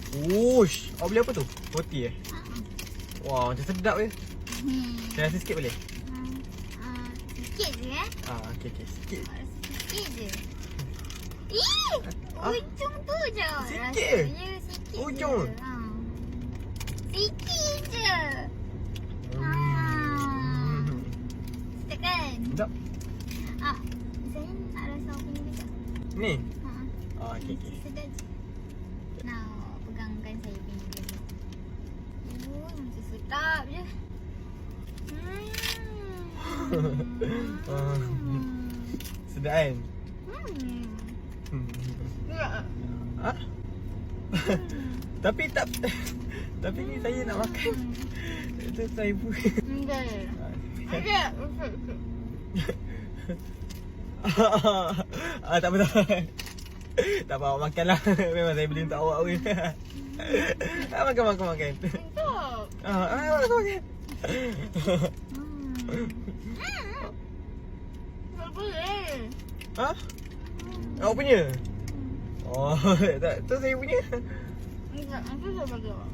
Ush, awak beli apa tu? Roti Wah, macam sedap je. Saya rasa sikit boleh? Sikit je Okey, sikit. Sikit je. Ih, ujung tu je. Sikit je? Rasanya sikit Ujung? je. Sikit je. Sedap kan? Sedap. Saya nak rasa awak punya juga. Ni? Okey. Sedap je. Nak pegangkan saya punya juga. Macam sedap je. Sedap kan? Tapi ni saya nak makan. Itu saya pun. Enggak. Tak apa. Tak apa, awak makan lah. Memang saya beli untuk awak pun. Makan. Sedap. Makan. Tak boleh. Awak punya? Oh, tak, tu saya punya. Enggak, nanti saya bagi awak.